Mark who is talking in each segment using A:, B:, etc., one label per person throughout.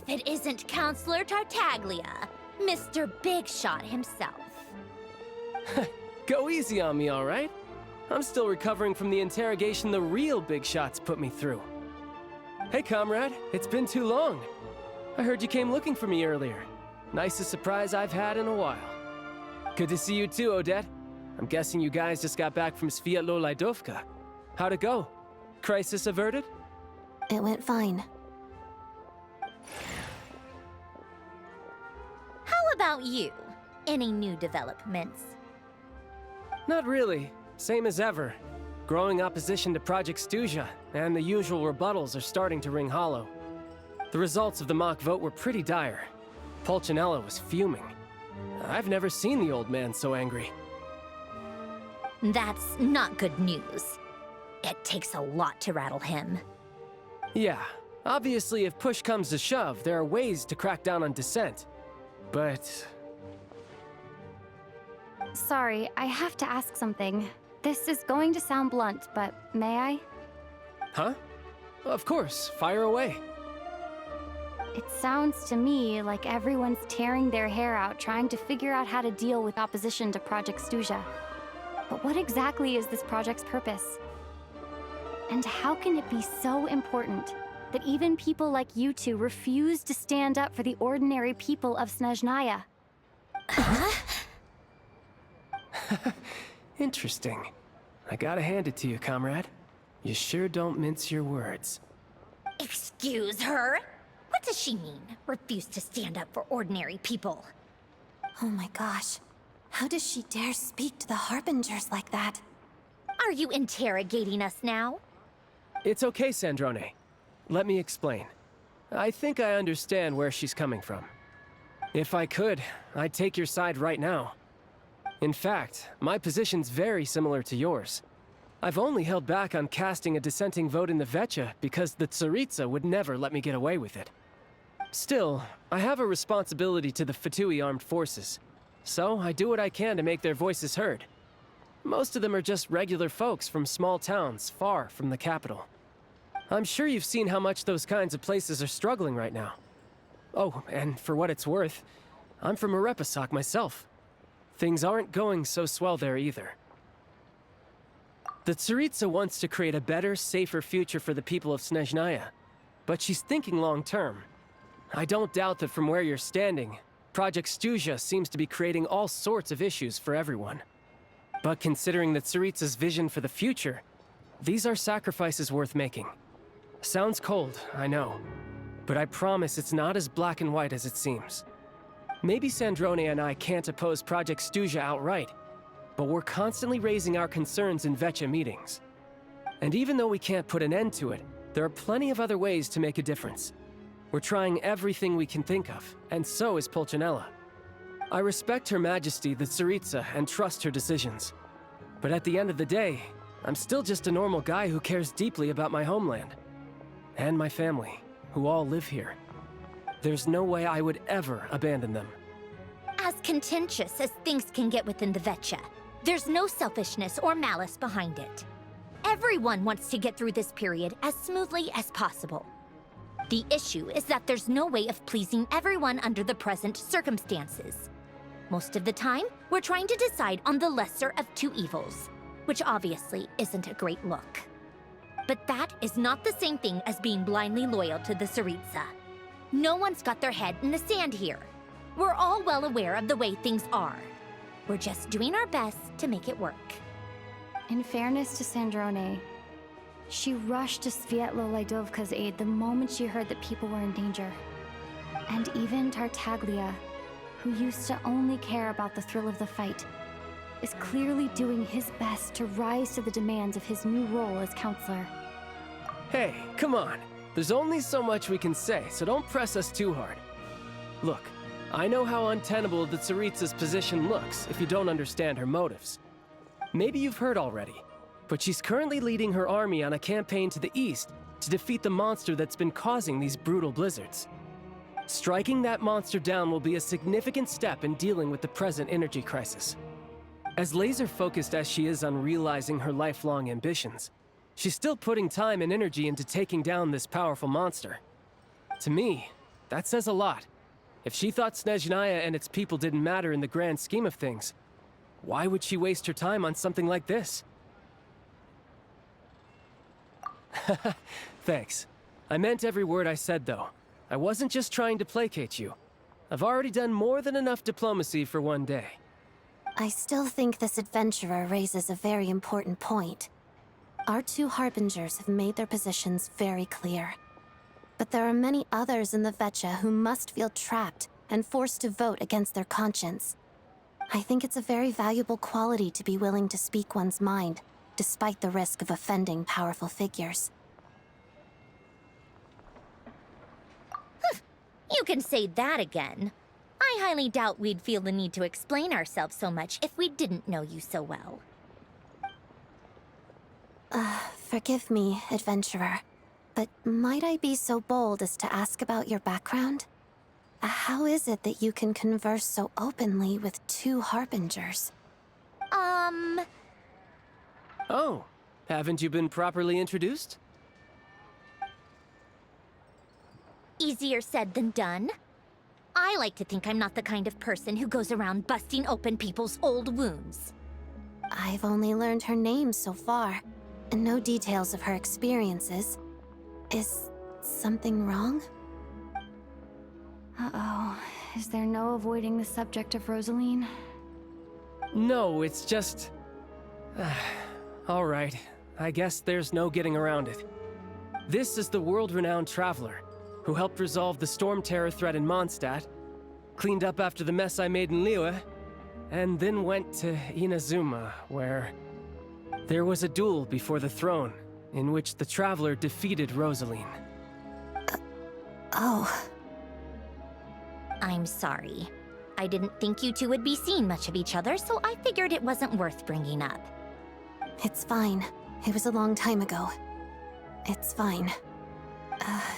A: if it isn't Counselor Tartaglia, Mr. Big Shot himself.
B: Go easy on me, all right? I'm still recovering from the interrogation the real Big Shots put me through. Hey, comrade, it's been too long. I heard you came looking for me earlier. Nicest surprise I've had in a while. Good to see you too, Odette. I'm guessing you guys just got back from Sviatlo-Lydovka. How'd it go? Crisis averted?
C: It went fine.
A: How about you? Any new developments?
B: Not really. Same as ever. Growing opposition to Project Stuja, and the usual rebuttals are starting to ring hollow. The results of the mock vote were pretty dire. Pulcinella was fuming. I've never seen the old man so angry.
A: That's not good news. It takes a lot to rattle him.
B: Yeah, obviously if push comes to shove, there are ways to crack down on dissent. But...
D: Sorry, I have to ask something. This is going to sound blunt, but may I?
B: Huh? Of course, fire away.
D: It sounds to me like everyone's tearing their hair out trying to figure out how to deal with opposition to Project Stuja. But what exactly is this project's purpose? And how can it be so important that even people like you two refuse to stand up for the ordinary people of Snezhnaya?
B: Interesting. I gotta hand it to you, comrade. You sure don't mince your words.
A: Excuse her? What does she mean, refuse to stand up for ordinary people?
C: Oh my gosh. How does she dare speak to the Harbingers like that?
A: Are you interrogating us now?
B: It's okay, Sandrone. Let me explain. I think I understand where she's coming from. If I could, I'd take your side right now. In fact, my position's very similar to yours. I've only held back on casting a dissenting vote in the Vecha because the Tsaritsa would never let me get away with it. Still, I have a responsibility to the Fatui armed forces, so I do what I can to make their voices heard. Most of them are just regular folks from small towns far from the capital. I'm sure you've seen how much those kinds of places are struggling right now. Oh, and for what it's worth, I'm from Arepasak myself. Things aren't going so swell there either. The Tsaritsa wants to create a better, safer future for the people of Snezhnaya, but she's thinking long-term. I don't doubt that from where you're standing, Project Stuja seems to be creating all sorts of issues for everyone. But considering the Tsaritsa's vision for the future, these are sacrifices worth making. Sounds cold, I know, but I promise it's not as black and white as it seems. Maybe Sandrone and I can't oppose Project Stuja outright, but we're constantly raising our concerns in Vecha meetings. And even though we can't put an end to it, there are plenty of other ways to make a difference. We're trying everything we can think of, and so is Pulcinella. I respect Her Majesty the Tsaritsa and trust her decisions. But at the end of the day, I'm still just a normal guy who cares deeply about my homeland. And my family, who all live here. There's no way I would ever abandon them.
A: As contentious as things can get within the Vecha, there's no selfishness or malice behind it. Everyone wants to get through this period as smoothly as possible. The issue is that there's no way of pleasing everyone under the present circumstances. Most of the time, we're trying to decide on the lesser of two evils, which obviously isn't a great look. But that is not the same thing as being blindly loyal to the Tsaritsa. No one's got their head in the sand here. We're all well aware of the way things are. We're just doing our best to make it work.
D: In fairness to Sandrone, she rushed to Sviatlo-Lydovka's aid the moment she heard that people were in danger. And even Tartaglia, who used to only care about the thrill of the fight, is clearly doing his best to rise to the demands of his new role as counselor.
B: Hey, come on. There's only so much we can say, so don't press us too hard. Look, I know how untenable the Tsaritsa's position looks if you don't understand her motives. Maybe you've heard already, but she's currently leading her army on a campaign to the east to defeat the monster that's been causing these brutal blizzards. Striking that monster down will be a significant step in dealing with the present energy crisis. As laser-focused as she is on realizing her lifelong ambitions, she's still putting time and energy into taking down this powerful monster. To me, That says a lot. If she thought Snezhnaya and its people didn't matter in the grand scheme of things, why would she waste her time on something like this? Thanks. I meant every word I said, though. I wasn't just trying to placate you. I've already done more than enough diplomacy for one day.
C: I still think this adventurer raises a very important point. Our two Harbingers have made their positions very clear. But there are many others in the Vetcha who must feel trapped and forced to vote against their conscience. I think it's a very valuable quality to be willing to speak one's mind, despite the risk of offending powerful figures.
A: You can say that again. I highly doubt we'd feel the need to explain ourselves so much if we didn't know you so well.
C: Forgive me, adventurer, but might I be so bold as to ask about your background? How is it that you can converse so openly with two Harbingers?
B: Oh, haven't you been properly introduced?
A: Easier said than done. I like to think I'm not the kind of person who goes around busting open people's old wounds.
C: I've only learned her name so far, and no details of her experiences. Is something wrong?
D: Uh-oh. Is there no avoiding the subject of Rosaline?
B: No, it's just... all right. I guess there's no getting around it. This is the world-renowned traveler who helped resolve the storm terror threat in Mondstadt, cleaned up after the mess I made in Liyue, and then went to Inazuma, where there was a duel before the throne, in which the traveler defeated Rosaline.
C: Oh.
A: I'm sorry. I didn't think you two would be seeing much of each other, so I figured it wasn't worth bringing up.
C: It's fine. It was a long time ago. It's fine.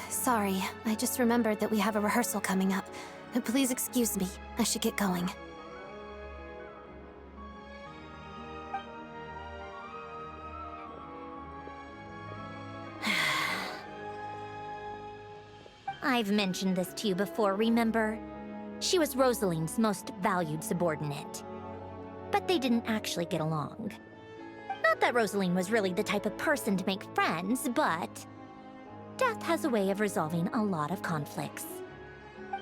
C: Sorry. I just remembered that we have a rehearsal coming up. Please excuse me. I should get going.
A: I've mentioned this to you before, remember? She was Rosaline's most valued subordinate. But they didn't actually get along. Not that Rosaline was really the type of person to make friends, but death has a way of resolving a lot of conflicts.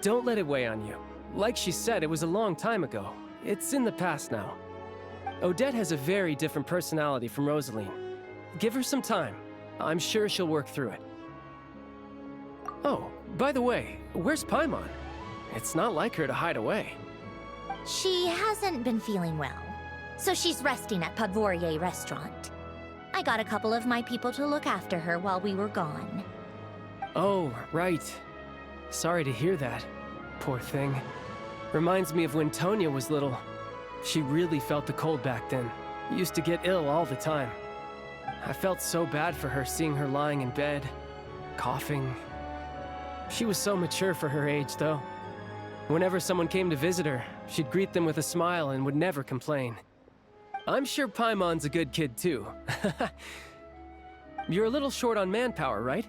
B: Don't let it weigh on you. Like she said, it was a long time ago. It's in the past now. Odette has a very different personality from Rosaline. Give her some time. I'm sure she'll work through it. Oh, by the way, where's Paimon? It's not like her to hide away.
A: She hasn't been feeling well, so she's resting at Podvorier Restaurant. I got a couple of my people to look after her while we were gone.
B: Oh, right. Sorry to hear that. Poor thing. Reminds me of when Tonya was little. She really felt the cold back then. Used to get ill all the time. I felt so bad for her seeing her lying in bed, coughing. She was so mature for her age, though. Whenever someone came to visit her, she'd greet them with a smile and would never complain. I'm sure Paimon's a good kid, too. You're a little short on manpower, right?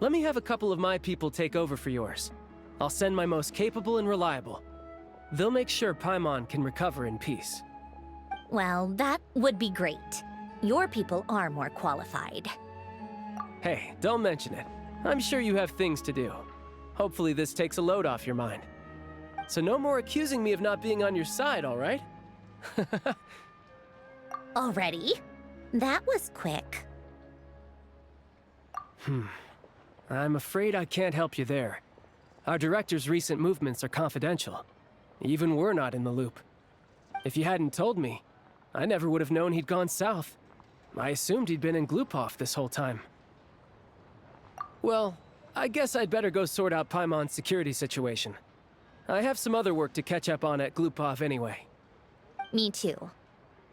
B: Let me have a couple of my people take over for yours. I'll send my most capable and reliable. They'll make sure Paimon can recover in peace.
A: Well, that would be great. Your people are more qualified.
B: Hey, don't mention it. I'm sure you have things to do. Hopefully this takes a load off your mind. So no more accusing me of not being on your side, all right?
A: Already? That was quick.
B: I'm afraid I can't help you there. Our director's recent movements are confidential. Even we're not in the loop. If you hadn't told me, I never would have known he'd gone south. I assumed he'd been in Glupov this whole time. Well, I guess I'd better go sort out Paimon's security situation. I have some other work to catch up on at Glupov anyway.
A: Me too.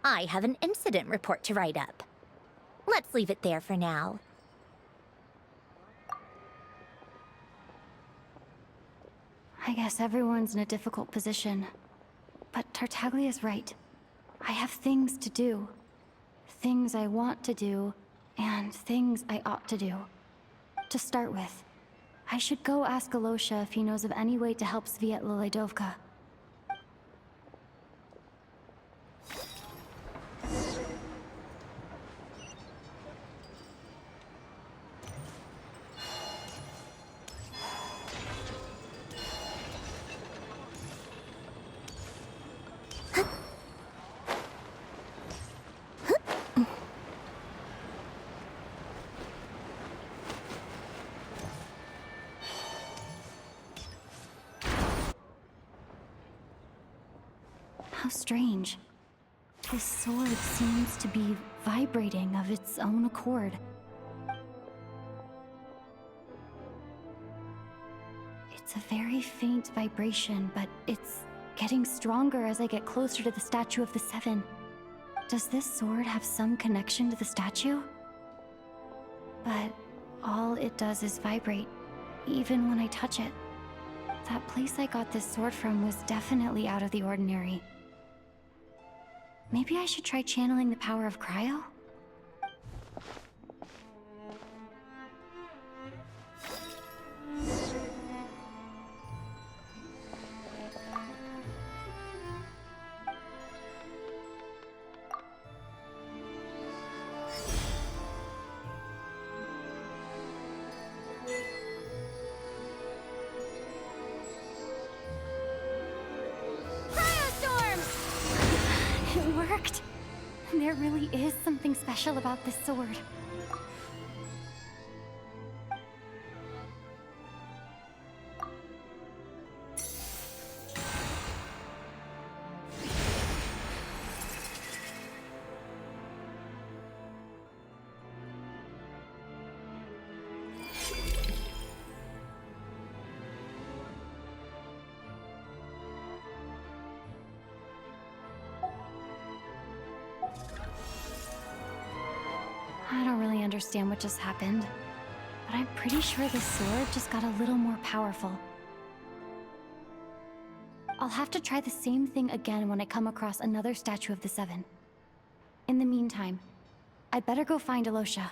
A: I have an incident report to write up. Let's leave it there for now.
D: I guess everyone's in a difficult position. But Tartaglia's right. I have things to do. Things I want to do, and things I ought to do. To start with, I should go ask Alosha if he knows of any way to help Sviatlala Dovka. How strange. This sword seems to be vibrating of its own accord. It's a very faint vibration, but it's getting stronger as I get closer to the statue of the Seven. Does this sword have some connection to the statue? But all it does is vibrate, even when I touch it. That place I got this sword from was definitely out of the ordinary. Maybe I should try channeling the power of cryo? It worked! There really is something special about this sword. I don't really understand what just happened, but I'm pretty sure this sword just got a little more powerful. I'll have to try the same thing again when I come across another statue of the Seven. In the meantime, I'd better go find Alosha.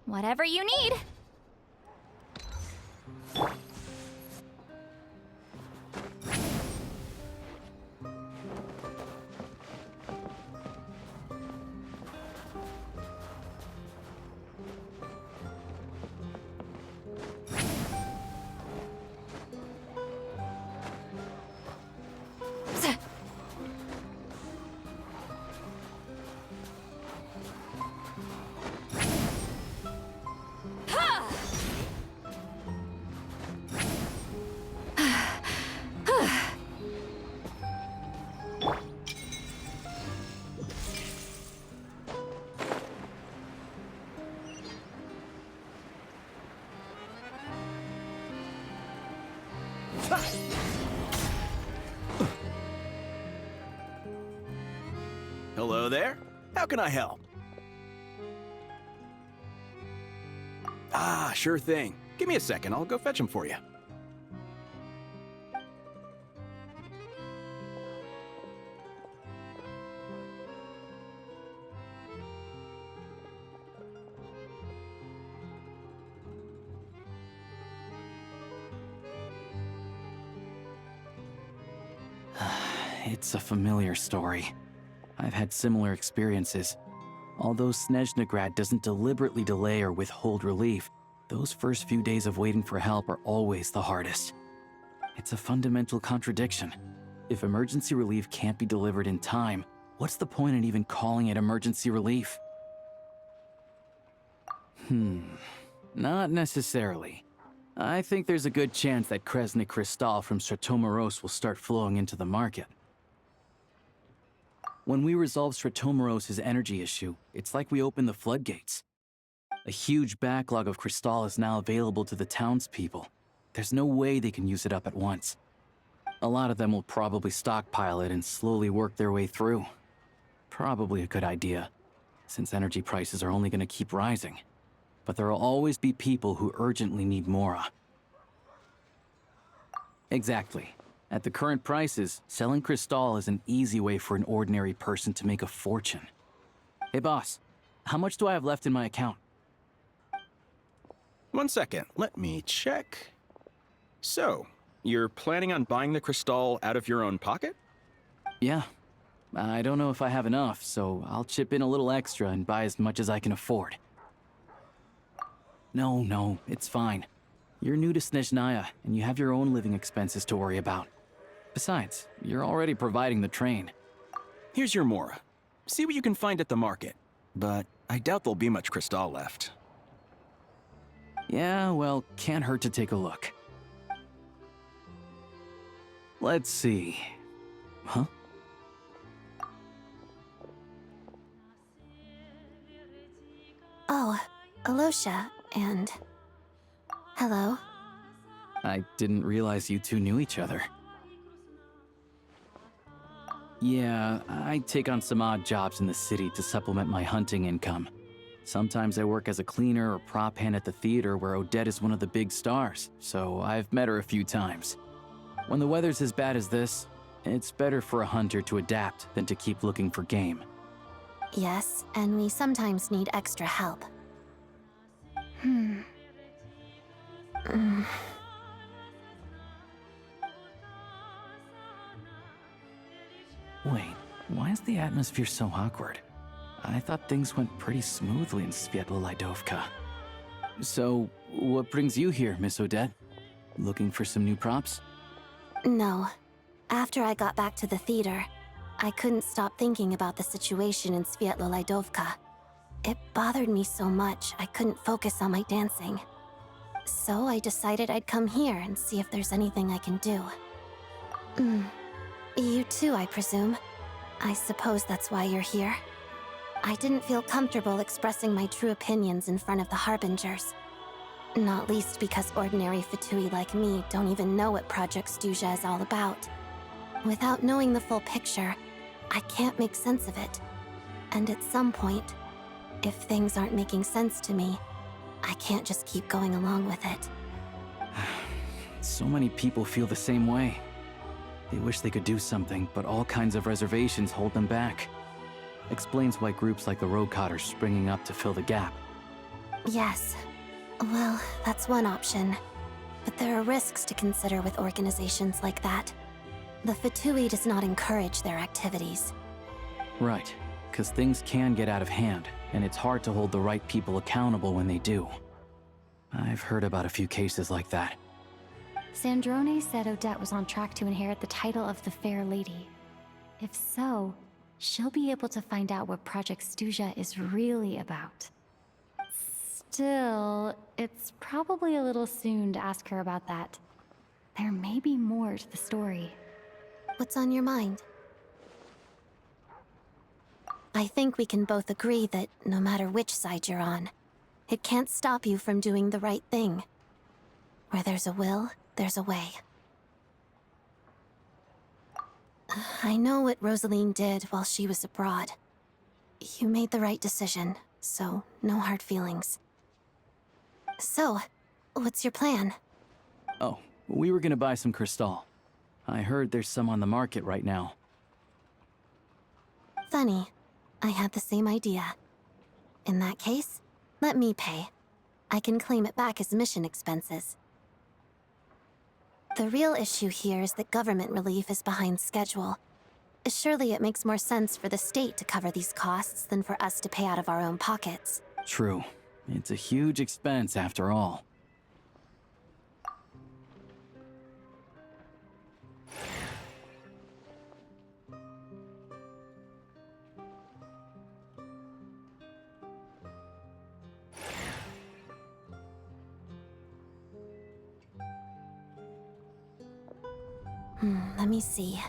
A: Whatever you need.
E: Hello there. How can I help? Ah, sure thing. Give me a second. I'll go fetch him for you.
F: It's a familiar story. I've had similar experiences. Although Snezhnegrad doesn't deliberately delay or withhold relief, those first few days of waiting for help are always the hardest. It's a fundamental contradiction. If emergency relief can't be delivered in time, what's the point in even calling it emergency relief? Not necessarily. I think there's a good chance that Kresny Crystal from Stratomeros will start flowing into the market. When we resolve Stratomeros' energy issue, it's like we open the floodgates. A huge backlog of crystal is now available to the townspeople. There's no way they can use it up at once. A lot of them will probably stockpile it and slowly work their way through. Probably a good idea, since energy prices are only going to keep rising. But there will always be people who urgently need Mora. Exactly. At the current prices, selling crystal is an easy way for an ordinary person to make a fortune. Hey boss, how much do I have left in my account?
E: 1 second, let me check. So, you're planning on buying the crystal out of your own pocket?
F: Yeah. I don't know if I have enough, so I'll chip in a little extra and buy as much as I can afford. No, it's fine. You're new to Snezhnaya, and you have your own living expenses to worry about. Besides, you're already providing the train.
E: Here's your Mora. See what you can find at the market. But I doubt there'll be much crystal left.
F: Yeah, well, can't hurt to take a look. Let's see. Huh?
C: Oh, Alosha, and... Hello.
F: I didn't realize you two knew each other. Yeah, I take on some odd jobs in the city to supplement my hunting income. Sometimes I work as a cleaner or prop hand at the theater where Odette is one of the big stars, so I've met her a few times. When the weather's as bad as this, it's better for a hunter to adapt than to keep looking for game.
C: Yes, and we sometimes need extra help.
F: Wait, why is the atmosphere so awkward? I thought things went pretty smoothly in Sviatlo-Lidovka. So, what brings you here, Miss Odette? Looking for some new props?
C: No. After I got back to the theater, I couldn't stop thinking about the situation in Sviatlo-Lidovka. It bothered me so much, I couldn't focus on my dancing. So I decided I'd come here and see if there's anything I can do. You too, I presume. I suppose that's why you're here. I didn't feel comfortable expressing my true opinions in front of the Harbingers. Not least because ordinary Fatui like me don't even know what Project Stuja is all about. Without knowing the full picture, I can't make sense of it. And at some point, if things aren't making sense to me, I can't just keep going along with it.
F: So many people feel the same way. They wish they could do something, but all kinds of reservations hold them back. Explains why groups like the Roadcott are springing up to fill the gap.
C: Yes. Well, that's one option. But there are risks to consider with organizations like that. The Fatui does not encourage their activities.
F: Right, because things can get out of hand, and it's hard to hold the right people accountable when they do. I've heard about a few cases like that.
D: Sandrone said Odette was on track to inherit the title of the Fair Lady. If so, she'll be able to find out what Project Stuja is really about. Still, it's probably a little soon to ask her about that. There may be more to the story.
C: What's on your mind? I think we can both agree that no matter which side you're on, it can't stop you from doing the right thing. Where there's a will, there's a way. I know what Rosaline did while she was abroad. You made the right decision, so no hard feelings. So, what's your plan?
F: Oh, we were gonna buy some crystal. I heard there's some on the market right now.
C: Funny. I had the same idea. In that case, let me pay. I can claim it back as mission expenses. The real issue here is that government relief is behind schedule. Surely it makes more sense for the state to cover these costs than for us to pay out of our own pockets.
F: True. It's a huge expense after all.
C: Let me see.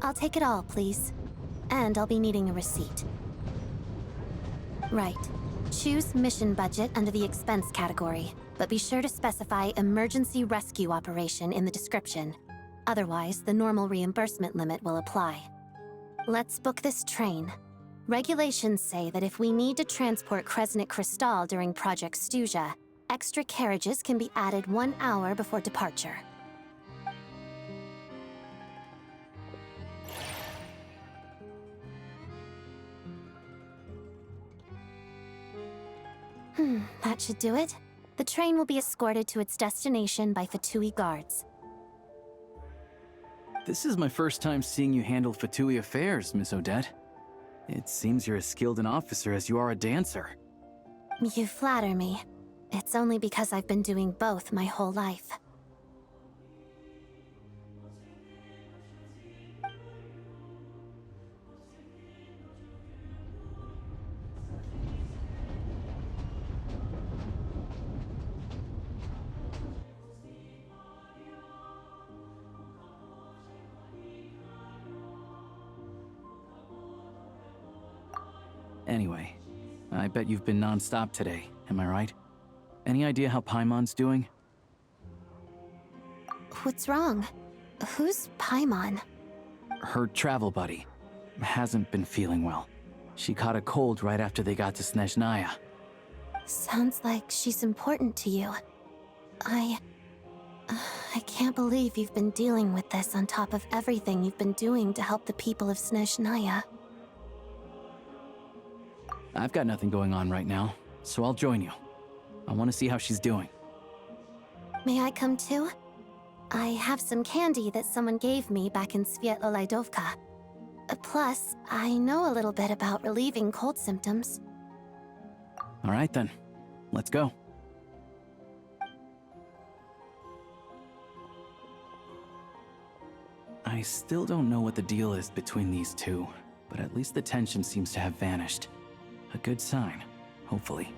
C: I'll take it all, please. And I'll be needing a receipt. Right. Choose mission budget under the expense category, but be sure to specify emergency rescue operation in the description. Otherwise, the normal reimbursement limit will apply. Let's book this train. Regulations say that if we need to transport Kresnik Crystal during Project Stuja, extra carriages can be added 1 hour before departure. That should do it. The train will be escorted to its destination by Fatui guards.
F: This is my first time seeing you handle Fatui affairs, Miss Odette. It seems you're as skilled an officer as you are a dancer.
C: You flatter me. It's only because I've been doing both my whole life.
F: Anyway, I bet you've been non-stop today, am I right? Any idea how Paimon's doing?
C: What's wrong? Who's Paimon?
F: Her travel buddy hasn't been feeling well. She caught a cold right after they got to Snezhnaya.
C: Sounds like she's important to you. I can't believe you've been dealing with this on top of everything you've been doing to help the people of Snezhnaya.
F: I've got nothing going on right now, so I'll join you. I want to see how she's doing.
C: May I come too? I have some candy that someone gave me back in Svietlolaidovka. Plus, I know a little bit about relieving cold symptoms.
F: All right then, let's go. I still don't know what the deal is between these two, but at least the tension seems to have vanished. A good sign, hopefully.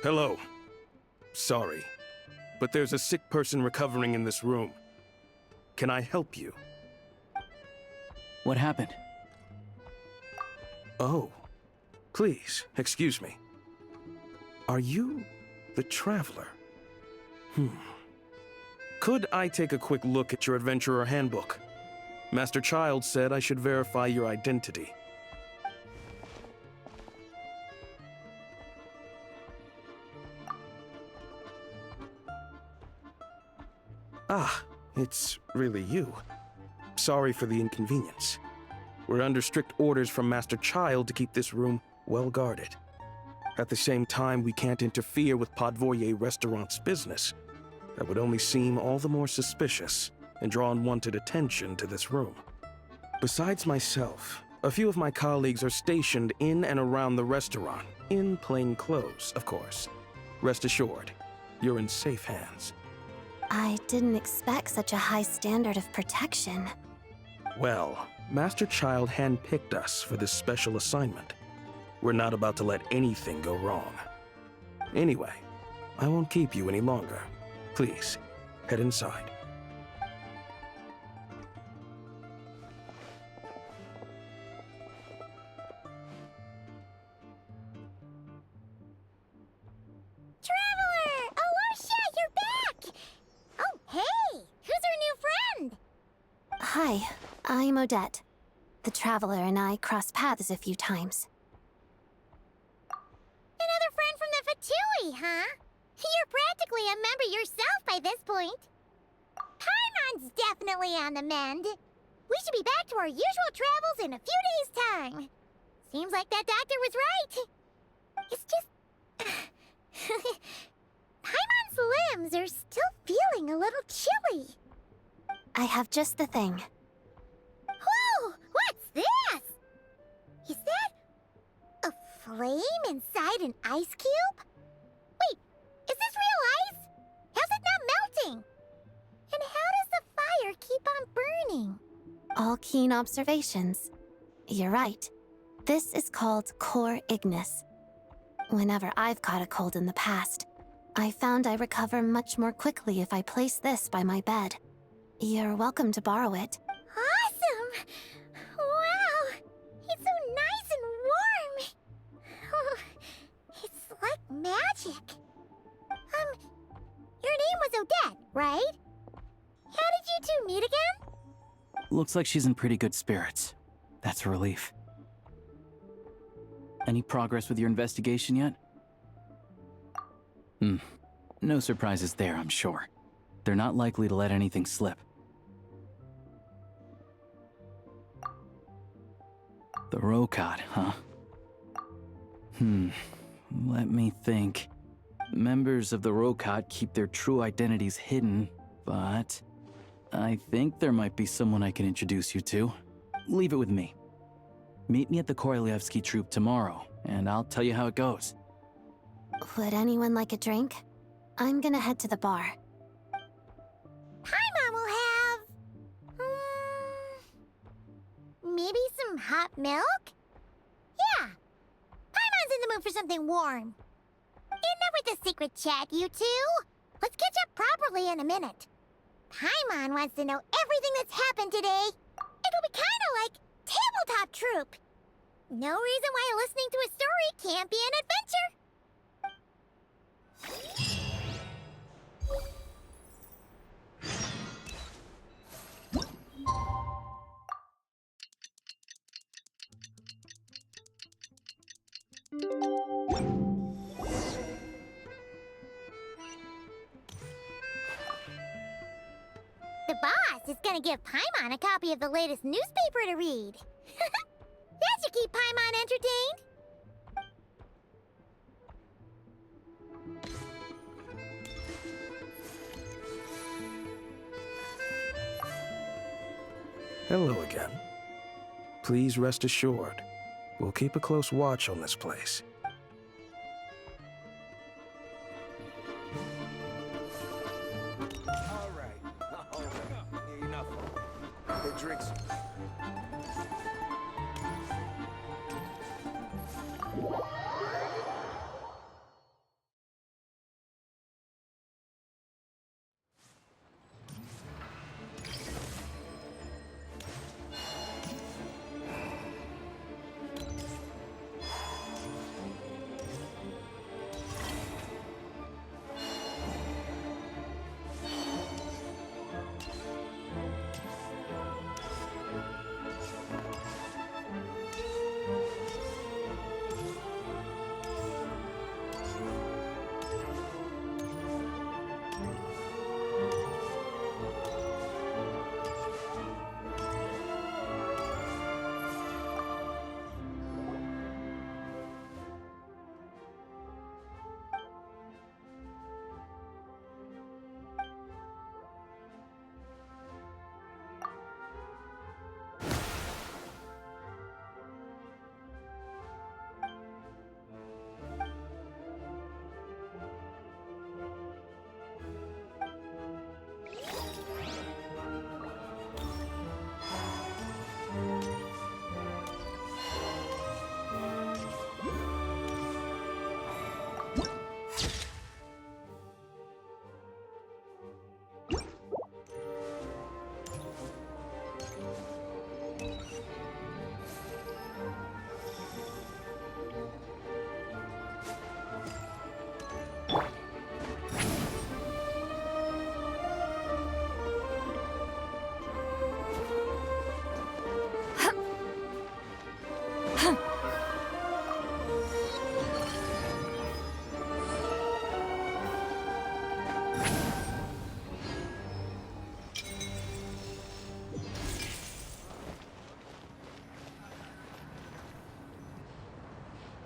G: Hello. Sorry, but there's a sick person recovering in this room. Can I help you?
F: What happened?
G: Oh. Please, excuse me. Are you the Traveler? Could I take a quick look at your Adventurer Handbook? Master Child said I should verify your identity. Ah, it's really you. Sorry for the inconvenience. We're under strict orders from Master Child to keep this room well guarded. At the same time, we can't interfere with Podvoye Restaurant's business. That would only seem all the more suspicious and draw unwanted attention to this room. Besides myself, a few of my colleagues are stationed in and around the restaurant, in plain clothes, of course. Rest assured, you're in safe hands.
C: I didn't expect such a high standard of protection.
G: Well, Master Child handpicked us for this special assignment. We're not about to let anything go wrong. Anyway, I won't keep you any longer. Please, head inside.
A: Traveler! Alosha, you're back! Oh, hey! Who's our new friend?
C: Hi, I'm Odette. The Traveler and I crossed paths a few times.
A: Another friend from the Fatui, huh? You're practically a member yourself by this point. Paimon's definitely on the mend. We should be back to our usual travels in a few days' time. Seems like that doctor was right. It's just... Paimon's limbs are still feeling a little chilly.
C: I have just the thing.
A: Whoa! What's this? Is that a flame inside an ice cube? Wait, is this real ice? How's it not melting? And how does the fire keep on burning?
C: All keen observations. You're right. This is called core ignis. Whenever I've caught a cold in the past, I found I recover much more quickly if I place this by my bed. You're welcome to borrow it.
A: Awesome! Wow! It's so nice and warm! Oh, it's like magic. Your name was Odette, right? How did you two meet again?
F: Looks like she's in pretty good spirits. That's a relief. Any progress with your investigation yet? No surprises there, I'm sure. They're not likely to let anything slip. The Rokad, huh? Let me think. Members of the Rokad keep their true identities hidden, but I think there might be someone I can introduce you to. Leave it with me. Meet me at the Korolyevsky troop tomorrow, and I'll tell you how it goes.
C: Would anyone like a drink? I'm gonna head to the bar.
A: Paimon will have... maybe some hot milk? Yeah. Paimon's in the mood for something warm. Enough with the secret chat, you two. Let's catch up properly in a minute. Paimon wants to know everything that's happened today. It'll be kind of like Tabletop Troop. No reason why listening to a story can't be an adventure. The boss is gonna give Paimon a copy of the latest newspaper to read. That should keep Paimon entertained.
G: Hello again. Please rest assured, we'll keep a close watch on this place.
H: All right. Enough. The drinks.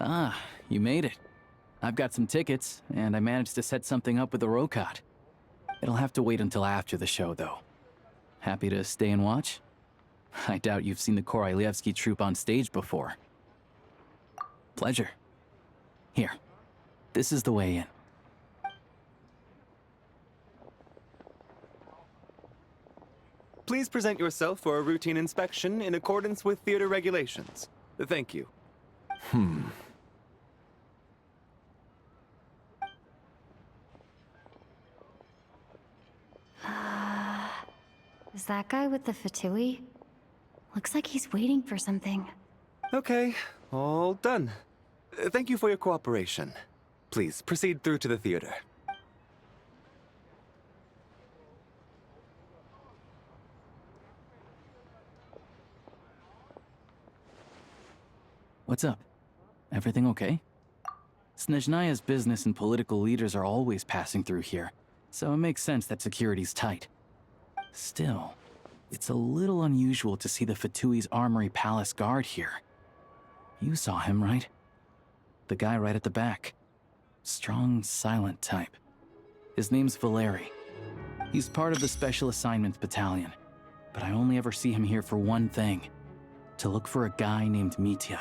F: Ah, you made it. I've got some tickets, and I managed to set something up with the Rokot. It'll have to wait until after the show, though. Happy to stay and watch? I doubt you've seen the Korolyevsky troupe on stage before. Pleasure. Here, this is the way in.
I: Please present yourself for a routine inspection in accordance with theater regulations. Thank you.
D: Is that guy with the fatui? Looks like he's waiting for something.
I: Okay, all done. Thank you for your cooperation. Please proceed through to the theater.
F: What's up? Everything okay? Snezhnaya's business and political leaders are always passing through here, so it makes sense that security's tight. Still, it's a little unusual to see the Fatui's Armory Palace guard here. You saw him, right? The guy right at the back. Strong, silent type. His name's Valeri. He's part of the Special Assignments Battalion, but I only ever see him here for one thing: to look for a guy named Mitya.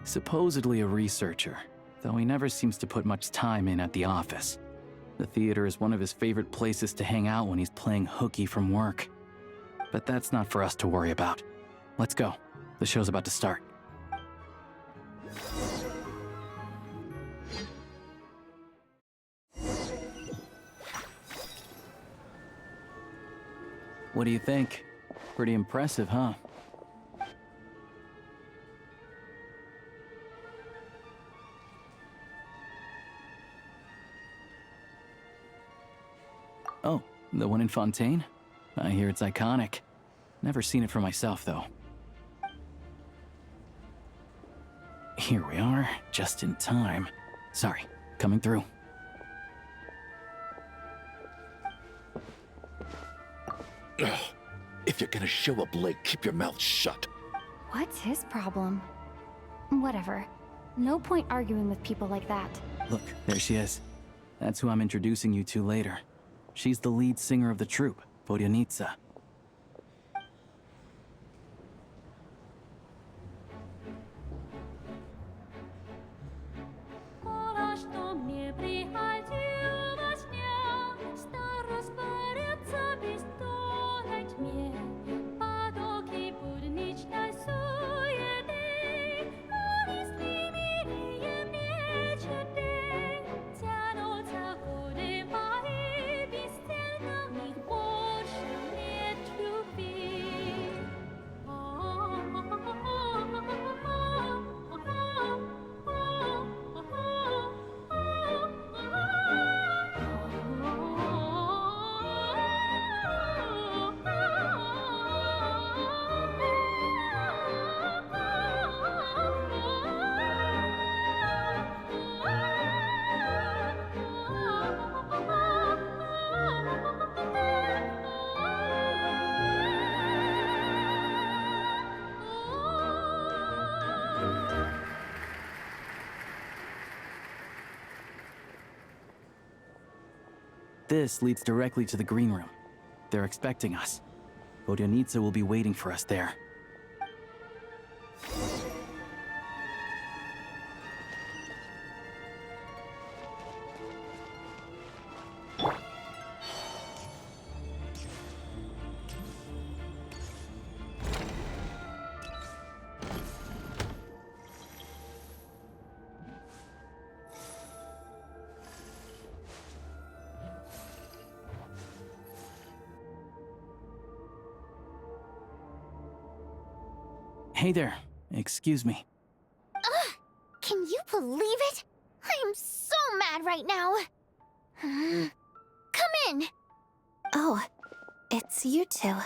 F: Supposedly a researcher, though he never seems to put much time in at the office. The theater is one of his favorite places to hang out when he's playing hooky from work. But that's not for us to worry about. Let's go. The show's about to start. What do you think? Pretty impressive, huh? Oh, the one in Fontaine? I hear it's iconic. Never seen it for myself, though. Here we are, just in time. Sorry, coming through.
J: Ugh. If you're gonna show up late, keep your mouth shut.
D: What's his problem? Whatever. No point arguing with people like that.
F: Look, there she is. That's who I'm introducing you to later. She's the lead singer of the troupe, Vodyanitsa. This leads directly to the green room. They're expecting us. Vodyanitsa will be waiting for us there. Hey there. Excuse me.
A: Ugh! Can you believe it? I am so mad right now. Come in!
C: Oh, it's you two.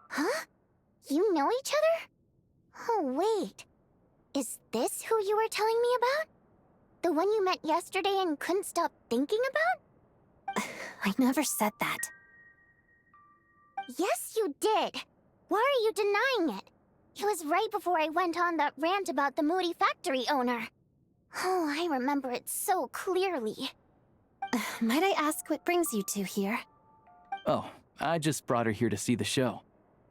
A: Huh? You know each other? Oh, wait. Is this who you were telling me about? The one you met yesterday and couldn't stop thinking about?
C: I never said that.
A: Yes, you did. Why are you denying it? It was right before I went on that rant about the moody factory owner. Oh, I remember it so clearly.
C: Might I ask what brings you two here?
F: Oh, I just brought her here to see the show.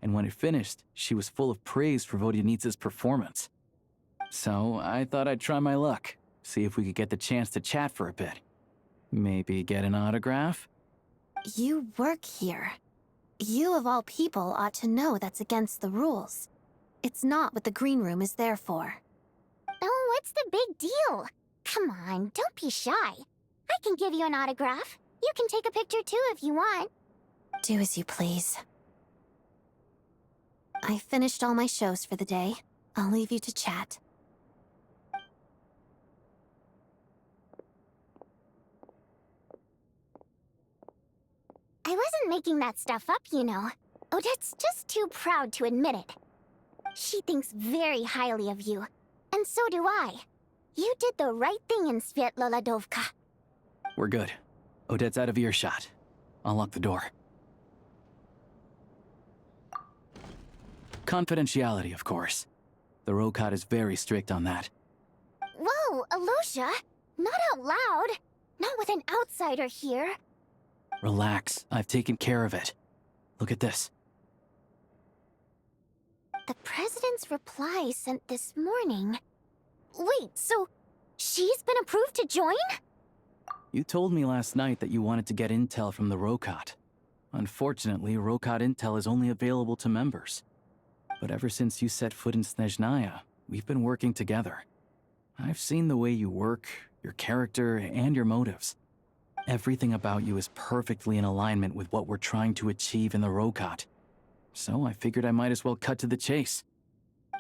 F: And when it finished, she was full of praise for Vodyanitsa's performance. So I thought I'd try my luck, see if we could get the chance to chat for a bit. Maybe get an autograph?
C: You work here. You of all people ought to know that's against the rules. It's not what the green room is there for.
A: Oh, what's the big deal? Come on, don't be shy. I can give you an autograph. You can take a picture too if you want.
C: Do as you please. I finished all my shows for the day. I'll leave you to chat.
A: I wasn't making that stuff up, you know. Odette's just too proud to admit it. She thinks very highly of you, and so do I. You did the right thing in Svietloladovka.
F: We're good. Odette's out of earshot. I'll lock the door. Confidentiality, of course. The Rokat is very strict on that.
A: Whoa, Alosia! Not out loud! Not with an outsider here.
F: Relax, I've taken care of it. Look at this.
A: The President's reply sent this morning. Wait, so she's been approved to join?
F: You told me last night that you wanted to get intel from the Rokat. Unfortunately, Rokat intel is only available to members. But ever since you set foot in Snezhnaya, we've been working together. I've seen the way you work, your character, and your motives. Everything about you is perfectly in alignment with what we're trying to achieve in the Rokat. So I figured I might as well cut to the chase.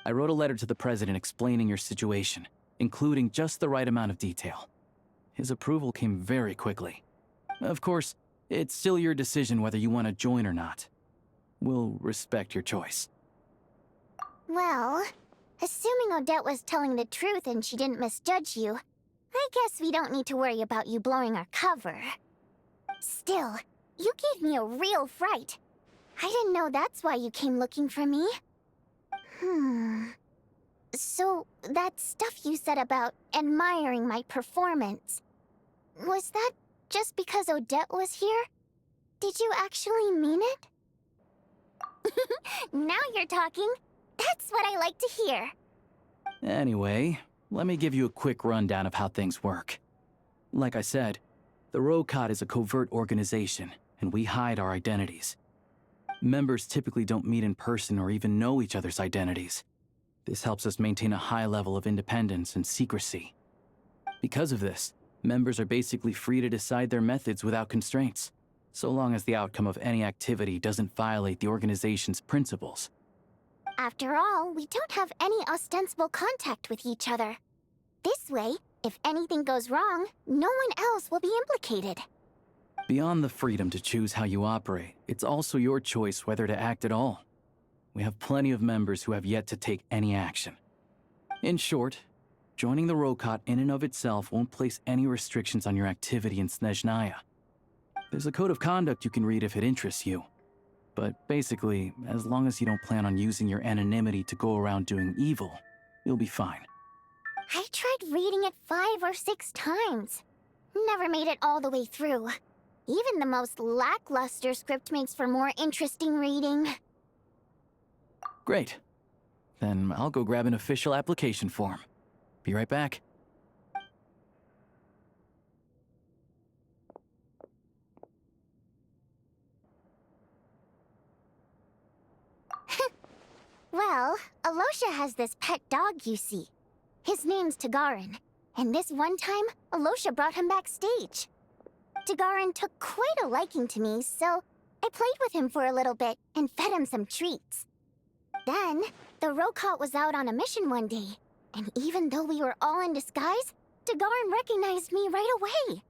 F: I wrote a letter to the President explaining your situation, including just the right amount of detail. His approval came very quickly. Of course, it's still your decision whether you want to join or not. We'll respect your choice.
A: Well, assuming Odette was telling the truth and she didn't misjudge you, I guess we don't need to worry about you blowing our cover. Still, you gave me a real fright. I didn't know that's why you came looking for me. So, that stuff you said about admiring my performance, was that just because Odette was here? Did you actually mean it? Now you're talking. That's what I like to hear.
F: Anyway, let me give you a quick rundown of how things work. Like I said, the Rokat is a covert organization, and we hide our identities. Members typically don't meet in person or even know each other's identities. This helps us maintain a high level of independence and secrecy. Because of this, members are basically free to decide their methods without constraints, so long as the outcome of any activity doesn't violate the organization's principles.
A: After all, we don't have any ostensible contact with each other. This way, if anything goes wrong, no one else will be implicated.
F: Beyond the freedom to choose how you operate, it's also your choice whether to act at all. We have plenty of members who have yet to take any action. In short, joining the Rokat in and of itself won't place any restrictions on your activity in Snezhnaya. There's a code of conduct you can read if it interests you. But basically, as long as you don't plan on using your anonymity to go around doing evil, you'll be fine.
A: I tried reading it 5 or 6 times.
K: never made it all the way through. Even the most lackluster script makes for more interesting reading.
F: Great. Then I'll go grab an official application form. Be right back.
K: Well, Alosha has this pet dog, you see. His name's Tagarin, and this one time, Alosha brought him backstage. Tagarin took quite a liking to me, so I played with him for a little bit and fed him some treats. Then, the Rokot was out on a mission one day, and even though we were all in disguise, Tagarin recognized me right away.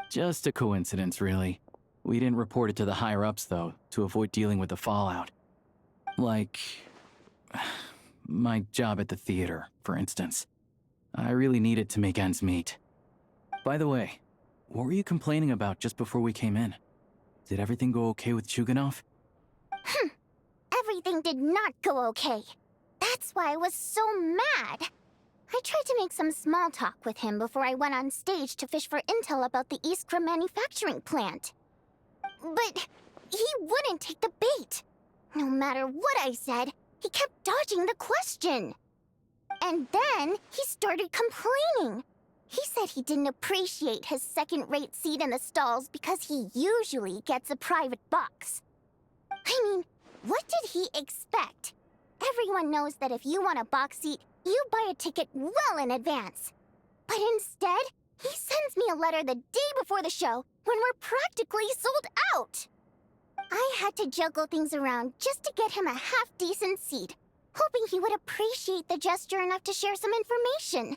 F: Just a coincidence, really. We didn't report it to the higher-ups, though, to avoid dealing with the fallout. Like... my job at the theater, for instance. I really needed to make ends meet. By the way, what were you complaining about just before we came in? Did everything go okay with Chuganov?
K: Everything did not go okay. That's why I was so mad. I tried to make some small talk with him before I went on stage to fish for intel about the Iskra manufacturing plant. But he wouldn't take the bait. No matter what I said, he kept dodging the question. And then he started complaining. He said he didn't appreciate his second-rate seat in the stalls because he usually gets a private box. I mean, what did he expect? Everyone knows that if you want a box seat, you buy a ticket well in advance. But instead, he sends me a letter the day before the show when we're practically sold out. I had to juggle things around just to get him a half-decent seat, hoping he would appreciate the gesture enough to share some information.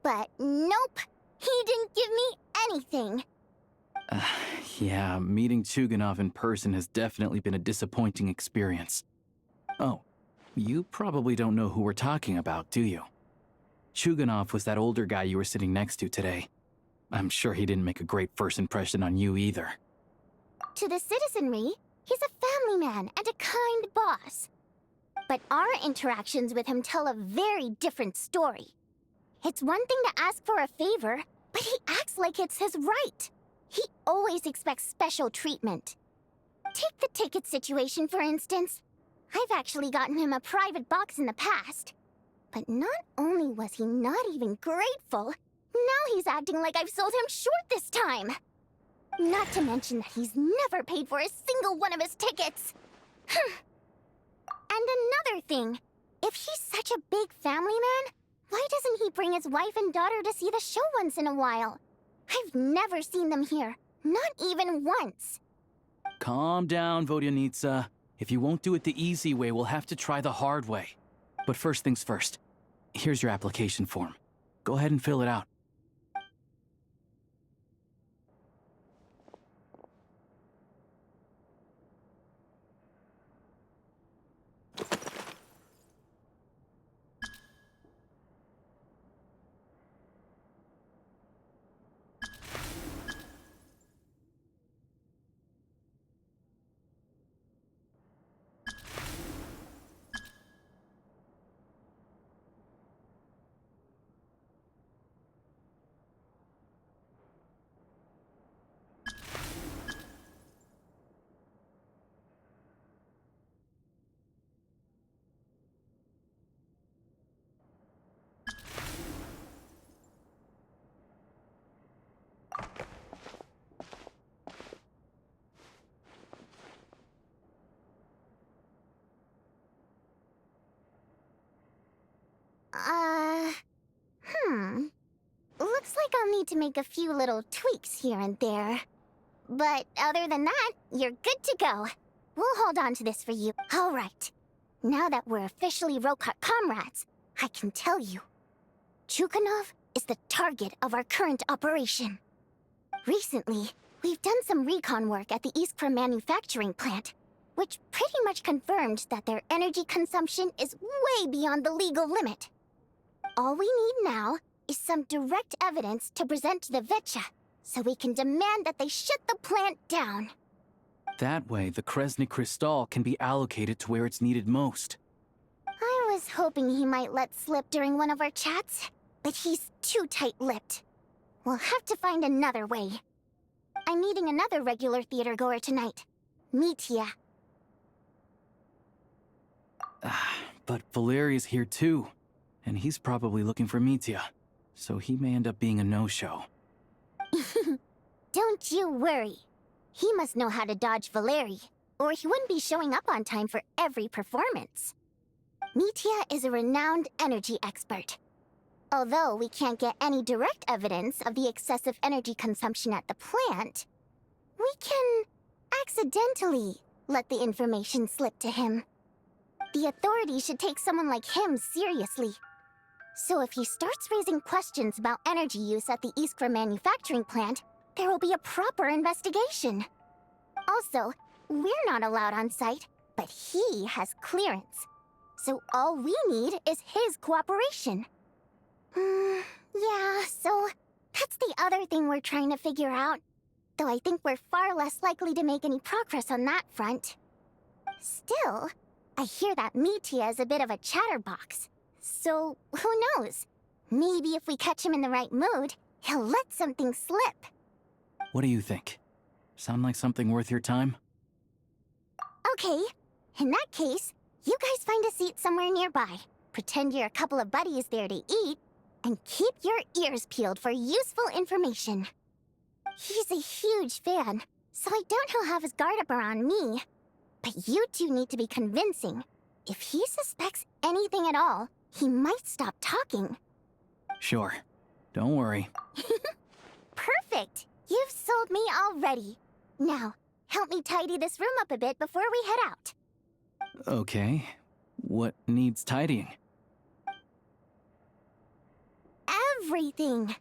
K: But nope, he didn't give me anything.
F: Yeah, meeting Chuganov in person has definitely been a disappointing experience. Oh, you probably don't know who we're talking about, do you? Chuganov was that older guy you were sitting next to today. I'm sure he didn't make a great first impression on you either.
K: To the citizenry, he's a family man and a kind boss. But our interactions with him tell a very different story. It's one thing to ask for a favor, but he acts like it's his right. He always expects special treatment. Take the ticket situation, for instance. I've actually gotten him a private box in the past. But not only was he not even grateful, now he's acting like I've sold him short this time. Not to mention that he's never paid for a single one of his tickets. And another thing, if he's such a big family man, why doesn't he bring his wife and daughter to see the show once in a while? I've never seen them here, not even once.
F: Calm down, Vodyanitsa. If you won't do it the easy way, we'll have to try the hard way. But first things first. Here's your application form. Go ahead and fill it out.
K: Looks like I'll need to make a few little tweaks here and there. But other than that, you're good to go. We'll hold on to this for you. All right. Now that we're officially Rokot comrades, I can tell you. Chuganov is the target of our current operation. Recently, we've done some recon work at the Iskra manufacturing plant, which pretty much confirmed that their energy consumption is way beyond the legal limit. All we need now is some direct evidence to present to the Vetcha, so we can demand that they shut the plant down.
F: That way, the Kresny Crystal can be allocated to where it's needed most.
K: I was hoping he might let slip during one of our chats, but he's too tight-lipped. We'll have to find another way. I'm meeting another regular theater goer tonight. Mitya.
F: But Valeri's here too, and he's probably looking for Mitya, so he may end up being a no-show.
K: Don't you worry. He must know how to dodge Valeri, or he wouldn't be showing up on time for every performance. Mitya is a renowned energy expert. Although we can't get any direct evidence of the excessive energy consumption at the plant, we can accidentally let the information slip to him. The authorities should take someone like him seriously. So if he starts raising questions about energy use at the Iskra manufacturing plant, there will be a proper investigation. Also, we're not allowed on site, but he has clearance. So all we need is his cooperation. Yeah, so that's the other thing we're trying to figure out. Though I think we're far less likely to make any progress on that front. Still, I hear that Mitya is a bit of a chatterbox. So, who knows? Maybe if we catch him in the right mood, he'll let something slip.
F: What do you think? Sound like something worth your time?
K: Okay, in that case, you guys find a seat somewhere nearby. Pretend you're a couple of buddies there to eat, and keep your ears peeled for useful information. He's a huge fan, so I doubt he'll have his guard up around me. But you two need to be convincing. If he suspects anything at all, he might stop talking.
F: Sure. Don't worry.
K: Perfect! You've sold me already. Now, help me tidy this room up a bit before we head out.
F: Okay. What needs tidying?
K: Everything!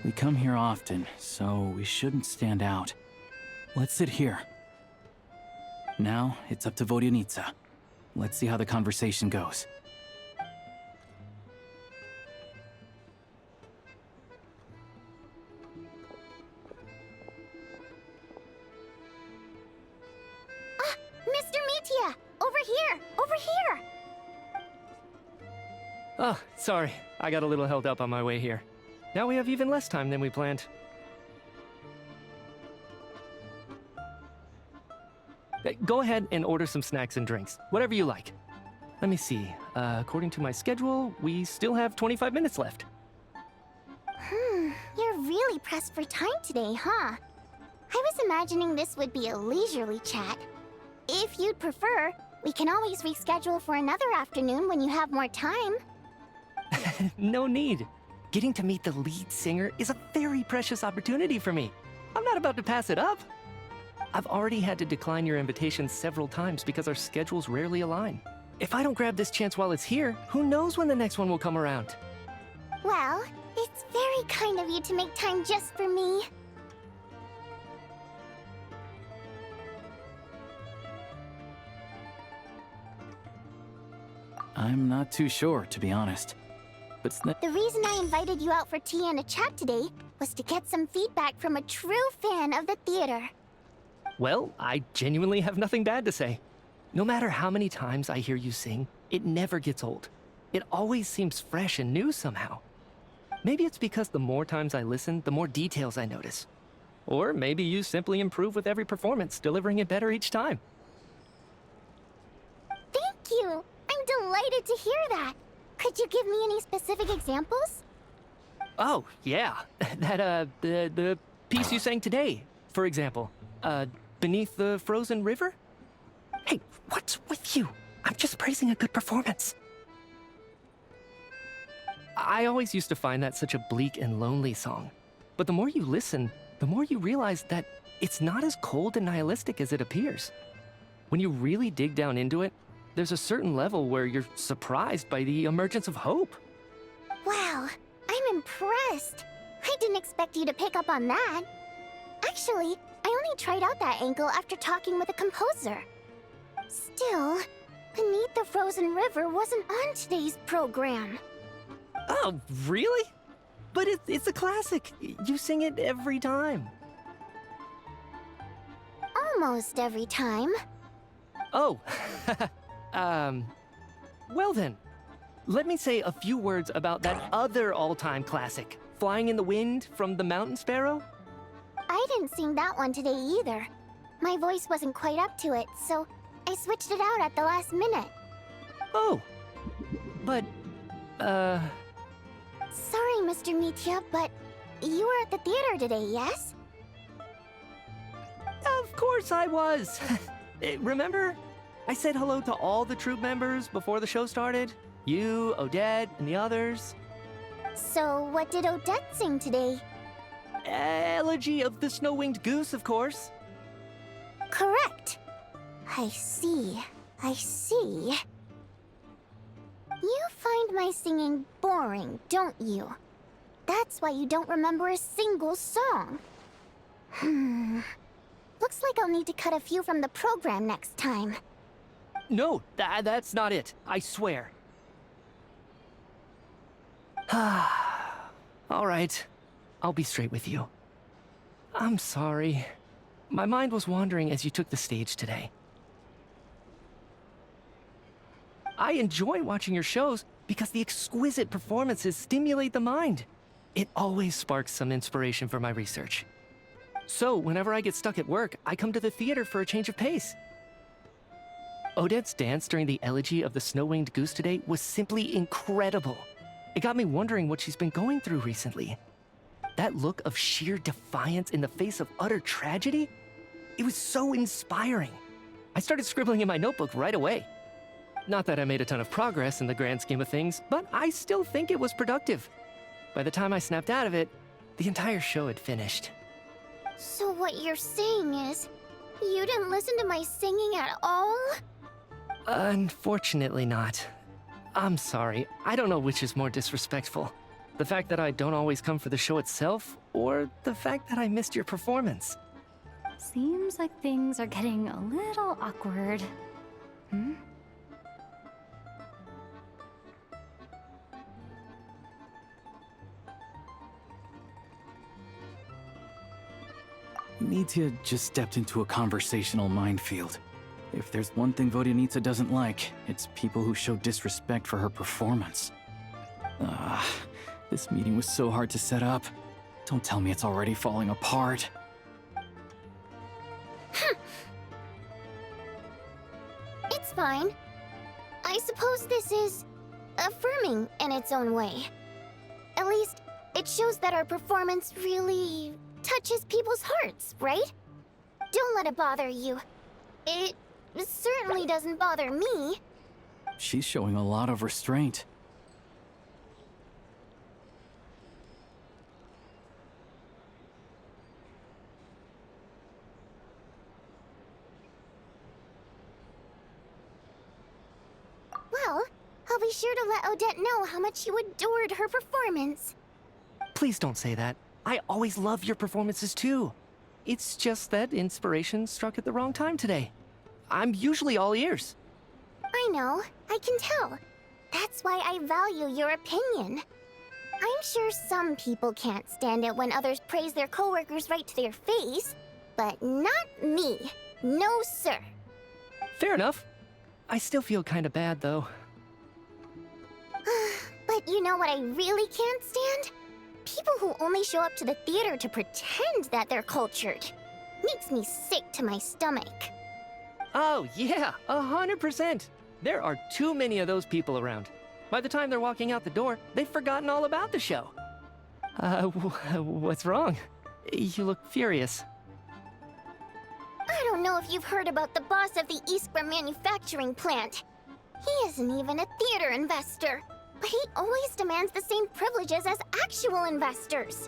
F: We come here often, so we shouldn't stand out. Let's sit here. Now, it's up to Vodyanitsa. Let's see how the conversation goes.
K: Mr. Mitya! Over here! Over here!
L: Oh, sorry. I got a little held up on my way here. Now we have even less time than we planned. Go ahead and order some snacks and drinks. Whatever you like. Let me see. According to my schedule, we still have 25 minutes left.
K: really pressed for time today, huh? I was imagining this would be a leisurely chat. If you'd prefer, we can always reschedule for another afternoon when you have more time.
L: No need. Getting to meet the lead singer is a very precious opportunity for me. I'm not about to pass it up. I've already had to decline your invitation several times because our schedules rarely align. If I don't grab this chance while it's here, who knows when the next one will come around?
K: Well, it's very kind of you to make time just for me.
F: I'm not too sure, to be honest. But
K: The reason I invited you out for tea and a chat today was to get some feedback from a true fan of the theater.
L: Well, I genuinely have nothing bad to say. No matter how many times I hear you sing, it never gets old. It always seems fresh and new somehow. Maybe it's because the more times I listen, the more details I notice. Or maybe you simply improve with every performance, delivering it better each time.
K: Thank you! I'm delighted to hear that! Could you give me any specific examples?
L: Oh, yeah. The piece you sang today, for example. Beneath the Frozen River? Hey, what's with you? I'm just praising a good performance. I always used to find that such a bleak and lonely song. But the more you listen, the more you realize that it's not as cold and nihilistic as it appears. When you really dig down into it, there's a certain level where you're surprised by the emergence of hope.
K: Wow, I'm impressed. I didn't expect you to pick up on that. Actually, I only tried out that angle after talking with a composer. Still, Beneath the Frozen River wasn't on today's program.
L: Oh, really? But it's a classic. You sing it every time.
K: Almost every time.
L: Oh, well then. Let me say a few words about that other all-time classic, Flying in the Wind from the Mountain Sparrow.
K: I didn't sing that one today either. My voice wasn't quite up to it, so I switched it out at the last minute.
L: Oh, but,
K: Sorry, Mr. Mitya, but you were at the theater today, yes?
L: Of course I was. Remember? I said hello to all the troupe members before the show started. You, Odette, and the others.
K: So, what did Odette sing today?
L: Elegy of the Snow-Winged Goose, of course.
K: Correct. I see. I see. You find my singing boring, don't you? That's why you don't remember a single song. Looks like I'll need to cut a few from the program next time.
L: No, that's not it. I swear. All right. I'll be straight with you. I'm sorry. My mind was wandering as you took the stage today. I enjoy watching your shows because the exquisite performances stimulate the mind. It always sparks some inspiration for my research. So, whenever I get stuck at work, I come to the theater for a change of pace. Odette's dance during the Elegy of the Snow-Winged Goose today was simply incredible. It got me wondering what she's been going through recently. That look of sheer defiance in the face of utter tragedy? It was so inspiring. I started scribbling in my notebook right away. Not that I made a ton of progress in the grand scheme of things, but I still think it was productive. By the time I snapped out of it, the entire show had finished.
K: So what you're saying is, you didn't listen to my singing at all?
L: Unfortunately not. I'm sorry, I don't know which is more disrespectful. The fact that I don't always come for the show itself, or the fact that I missed your performance.
D: Seems like things are getting a little awkward.
F: Nitya just stepped into a conversational minefield. If there's one thing Vodyanitsa doesn't like, it's people who show disrespect for her performance. This meeting was so hard to set up. Don't tell me it's already falling apart.
K: It's fine. I suppose this is affirming in its own way. At least, it It shows that our performance really touches people's hearts, right? Don't let it bother you. It certainly doesn't bother me.
F: She's showing a lot of restraint.
K: Well, I'll be sure to let Odette know how much you adored her performance.
L: Please don't say that. I always love your performances too. It's just that inspiration struck at the wrong time today. I'm usually all ears.
K: I know, I can tell. That's why I value your opinion. I'm sure some people can't stand it when others praise their coworkers right to their face, but not me. No, sir.
L: Fair enough. I still feel kinda bad though.
K: But you know what I really can't stand? People who only show up to the theater to pretend that they're cultured. Makes me sick to my stomach.
L: Oh yeah, 100%. There are too many of those people around. By the time they're walking out the door, they've forgotten all about the show. What's wrong? You look furious.
K: I don't know if you've heard about the boss of the Iskra manufacturing plant. He isn't even a theater investor, but he always demands the same privileges as actual investors.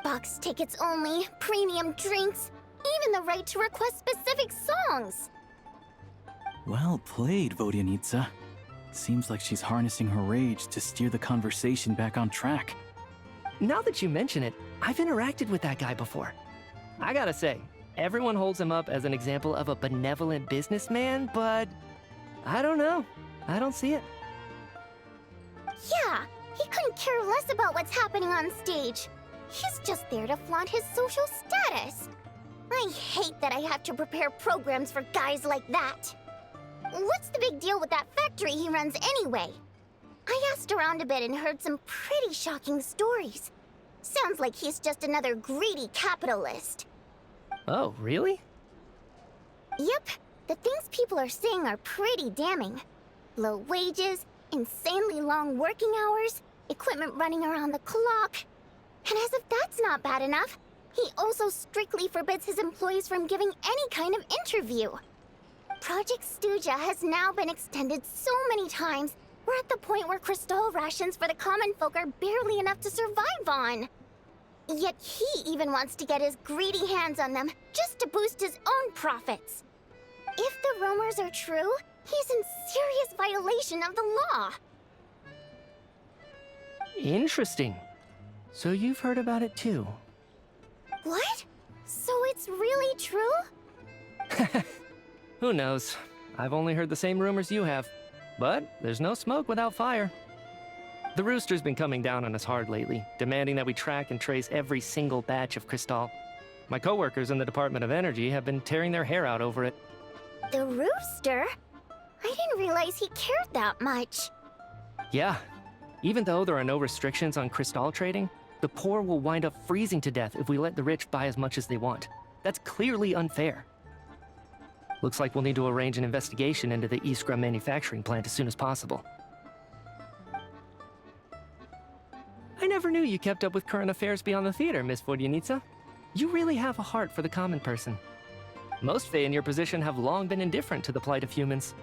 K: Box tickets only, premium drinks, even the right to request specific songs.
F: Well played, Vodyanitsa. Seems like she's harnessing her rage to steer the conversation back on track.
L: Now that you mention it, I've interacted with that guy before. I gotta say, everyone holds him up as an example of a benevolent businessman, but I don't know. I don't see it.
K: Yeah, he couldn't care less about what's happening on stage. He's just there to flaunt his social status. I hate that I have to prepare programs for guys like that. What's the big deal with that factory he runs anyway? I asked around a bit and heard some pretty shocking stories. Sounds like he's just another greedy capitalist.
L: Oh, really?
K: Yep, the things people are saying are pretty damning. Low wages, insanely long working hours, equipment running around the clock. And as if that's not bad enough, he also strictly forbids his employees from giving any kind of interview. Project Stuja has now been extended so many times, we're at the point where crystal rations for the common folk are barely enough to survive on. Yet he even wants to get his greedy hands on them just to boost his own profits. If the rumors are true, he's in serious violation of the law.
L: Interesting. So you've heard about it too?
K: What? So it's really true?
L: Who knows? I've only heard the same rumors you have. But there's no smoke without fire. The Rooster's been coming down on us hard lately, demanding that we track and trace every single batch of Crystal. My coworkers in the Department of Energy have been tearing their hair out over it.
K: The Rooster? I didn't realize he cared that much.
L: Yeah. Even though there are no restrictions on Crystal trading, the poor will wind up freezing to death if we let the rich buy as much as they want. That's clearly unfair. Looks like we'll need to arrange an investigation into the Iskra manufacturing plant as soon as possible. I never knew you kept up with current affairs beyond the theater, Miss Vodyanitsa. You really have a heart for the common person. Most Fae in your position have long been indifferent to the plight of humans.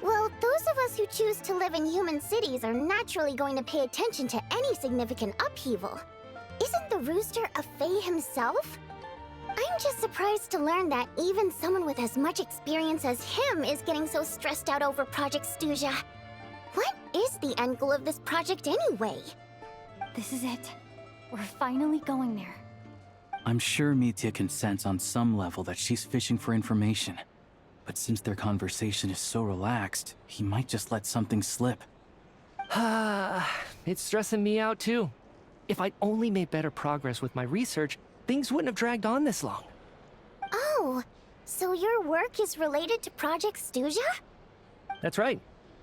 K: Well, those of us who choose to live in human cities are naturally going to pay attention to any significant upheaval. Isn't the Rooster a Fae himself? I'm just surprised to learn that even someone with as much experience as him is getting so stressed out over Project Stuja. What is the end goal of this project anyway?
D: This is it. We're finally going there.
F: I'm sure Mitya can sense on some level that she's fishing for information. But since their conversation is so relaxed, he might just let something slip.
L: It's stressing me out too. If I'd only made better progress with my research, things wouldn't have dragged on this long.
K: Oh, so your work is related to Project Stuja?
L: That's right.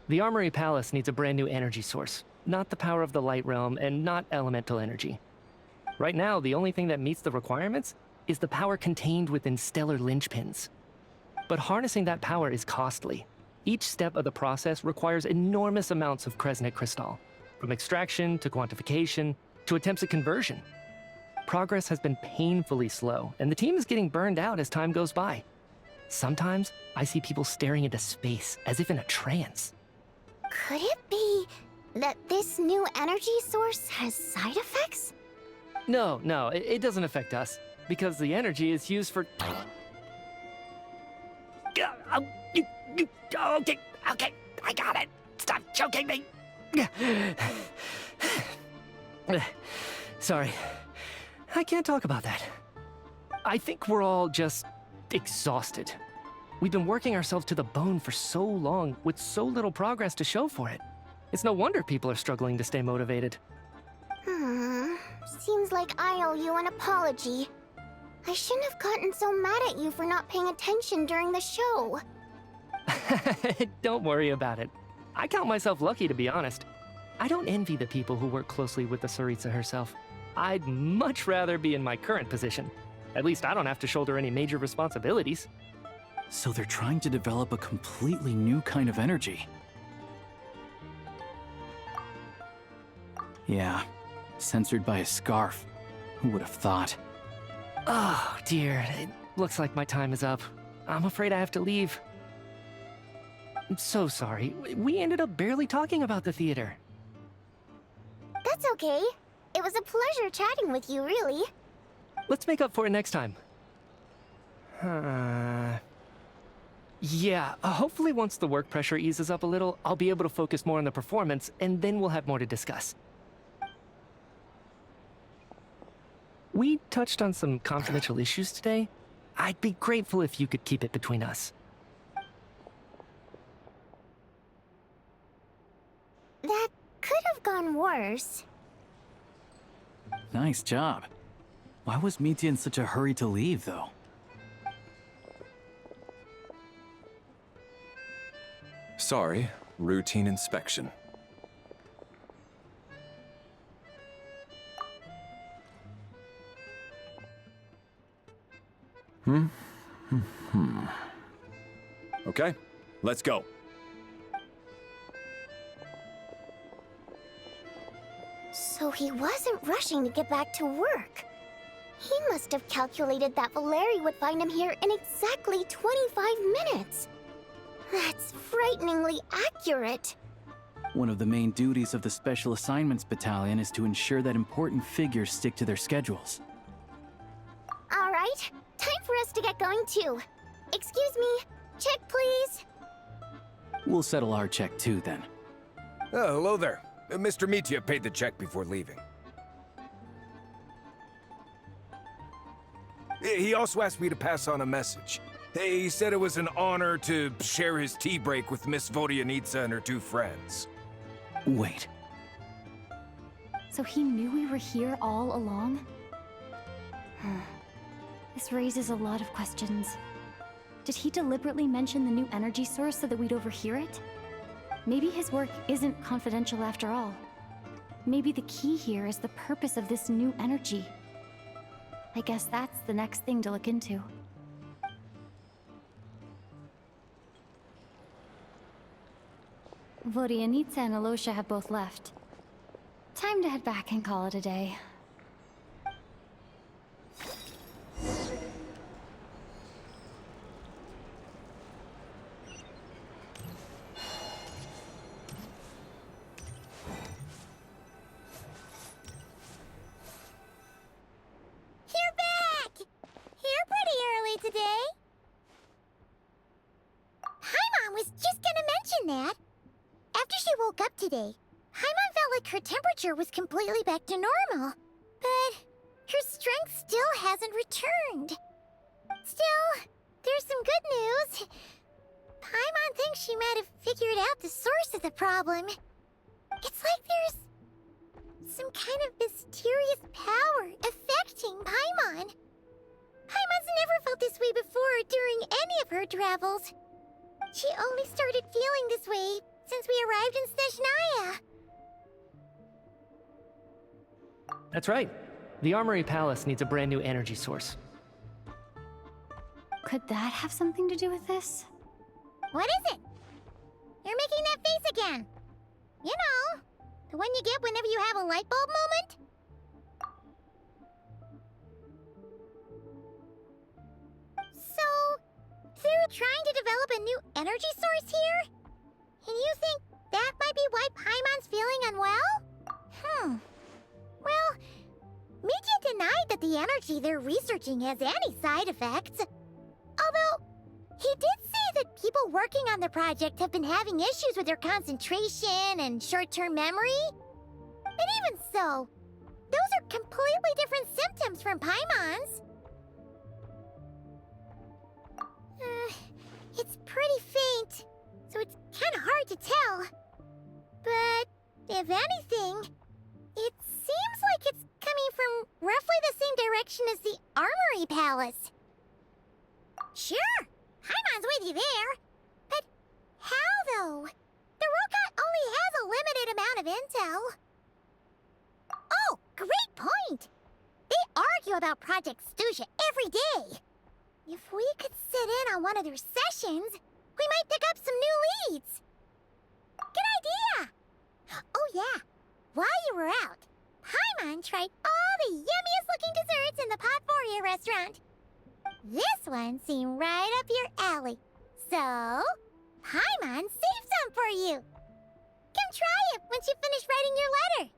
L: The Armory Palace needs a brand new energy source. Not the power of the Light Realm, and not elemental energy. Right now, the only thing that meets the requirements is the power contained within stellar linchpins. But harnessing that power is costly. Each step of the process requires enormous amounts of Kresnik crystal, from extraction to quantification to to attempts at conversion. Progress has been painfully slow, and the team is getting burned out as time goes by. Sometimes, I see people staring into space as if in a trance.
K: Could it be that this new energy source has side effects?
L: No, it doesn't affect us, because the energy is used for... Okay, I got it. Stop choking me. Sorry, I can't talk about that. I think we're all just exhausted. We've been working ourselves to the bone for so long with so little progress to show for it. It's no wonder people are struggling to stay motivated.
K: Seems like I owe you an apology. I shouldn't have gotten so mad at you for not paying attention during the show.
L: Don't worry about it. I count myself lucky, to be honest. I don't envy the people who work closely with the Tsaritsa herself. I'd much rather be in my current position. At least I don't have to shoulder any major responsibilities.
F: So they're trying to develop a completely new kind of energy. Yeah, censored by a scarf. Who would have thought?
L: Oh, dear. It looks like my time is up. I'm afraid I have to leave. I'm so sorry. We ended up barely talking about the theater.
K: That's okay. It was a pleasure chatting with you, really.
L: Let's make up for it next time. Yeah, hopefully once the work pressure eases up a little, I'll be able to focus more on the performance, and then we'll have more to discuss. We touched on some confidential issues today. I'd be grateful if you could keep it between us.
K: That could have gone worse.
F: Nice job. Why was Mitya in such a hurry to leave, though?
M: Sorry, routine inspection. Okay, let's go.
K: So he wasn't rushing to get back to work. He must have calculated that Valeri would find him here in exactly 25 minutes. That's frighteningly accurate.
F: One of the main duties of the Special Assignments Battalion is to ensure that important figures stick to their schedules.
K: All right, time for us to get going too. Excuse me, check please.
F: We'll settle our check too, then.
H: Oh, hello there. Mr. Mitya paid the check before leaving. He also asked me to pass on a message. He said it was an honor to share his tea break with Miss Vodyanitsa and her two friends.
F: Wait.
D: So he knew we were here all along? This raises a lot of questions. Did he deliberately mention the new energy source so that we'd overhear it? Maybe his work isn't confidential after all. Maybe the key here is the purpose of this new energy. I guess that's the next thing to look into. Vodyanitsa and Alosha have both left. Time to head back and call it a day.
K: You're back! Here pretty early today. Paimon was just gonna mention that. After she woke up today, Paimon felt like her temperature was completely back to normal. But her strength still hasn't returned. Still, there's some good news. Paimon thinks she might have figured out the source of the problem. It's like there's some kind of mysterious power affecting Paimon. Paimon's never felt this way before during any of her travels. She only started feeling this way since we arrived in Snezhnaya.
L: That's right. The Armory Palace needs a brand new energy source.
D: Could that have something to do with this?
K: What is it? You're making that face again. You know, the one you get whenever you have a light bulb moment? a new energy source here? And you think that might be why Paimon's feeling unwell? Well, Media denied that the energy they're researching has any side effects. Although, he did say that people working on the project have been having issues with their concentration and short-term memory. And even so, those are completely different symptoms from Paimon's. It's pretty faint, so it's kind of hard to tell. But if anything, it seems like it's coming from roughly the same direction as the Armory Palace. Sure, Paimon's with you there. But how, though? The Rokat only has a limited amount of intel. Oh, great point! They argue about Project Stuja every day. If we could sit in on one of their sessions, we might pick up some new leads. Good idea! Oh yeah, while you were out, Paimon tried all the yummiest looking desserts in the Potforia restaurant. This one seemed right up your alley. So, Paimon saved some for you. Come try it once you finish writing your letter.